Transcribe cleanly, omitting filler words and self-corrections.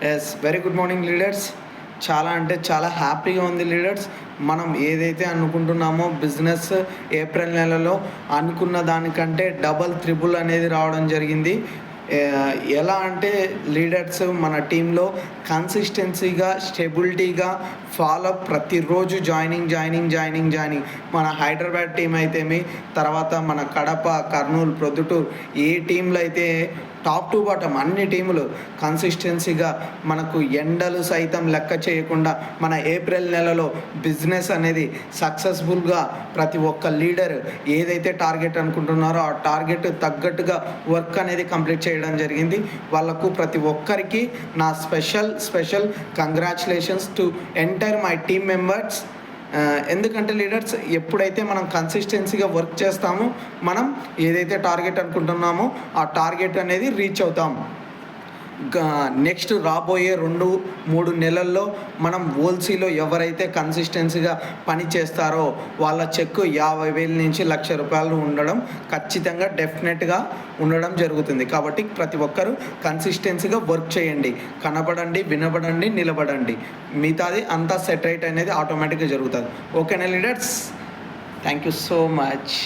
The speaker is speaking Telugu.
Yes very good morning leaders. చాలా అంటే చాలా హ్యాపీగా ఉంది లీడర్స్. మనం ఏదైతే అనుకుంటున్నామో బిజినెస్ ఏప్రిల్ నెలలో అనుకున్న దానికంటే డబల్ త్రిబుల్ అనేది రావడం జరిగింది. ఎలా అంటే లీడర్స్ మన టీంలో కన్సిస్టెన్సీగా స్టెబిలిటీగా ఫాలో ప్రతిరోజు జాయినింగ్ మన హైదరాబాద్ టీం అయితేమి, తర్వాత మన కడప, కర్నూలు, ప్రొద్దుటూరు ఏ టీంలో అయితే టాప్ టు బాటమ్ అన్ని టీములు కన్సిస్టెన్సీగా మనకు ఎండలు సైతం లెక్క చేయకుండా మన ఏప్రిల్ నెలలో బిజినెస్ అనేది సక్సెస్ఫుల్గా ప్రతి ఒక్క లీడర్ ఏదైతే టార్గెట్ అనుకుంటున్నారో ఆ టార్గెట్ తగ్గట్టుగా వర్క్ అనేది కంప్లీట్ చేయడం జరిగింది. వాళ్ళకు ప్రతి ఒక్కరికి నా special congratulations to entire my team members. ఎందుకంటే లీడర్స్ ఎప్పుడైతే మనం కన్సిస్టెన్సీగా వర్క్ చేస్తామో మనం ఏదైతే టార్గెట్ అనుకుంటున్నామో ఆ టార్గెట్ అనేది రీచ్ అవుతాం. నెక్స్ట్ రాబోయే 2-3 నెలల్లో మనం ఓల్సీలో ఎవరైతే కన్సిస్టెన్సీగా పని చేస్తారో వాళ్ళ చెక్కు 50,000 నుంచి ₹1,00,000 ఉండడం ఖచ్చితంగా డెఫినెట్గా ఉండడం జరుగుతుంది. కాబట్టి ప్రతి ఒక్కరూ కన్సిస్టెన్సీగా వర్క్ చేయండి, కనబడండి, వినబడండి, నిలబడండి. మిగతాది అంతా సెట్ రైట్ అనేది ఆటోమేటిక్గా జరుగుతుంది. ఓకేనా leaders? Thank you so much.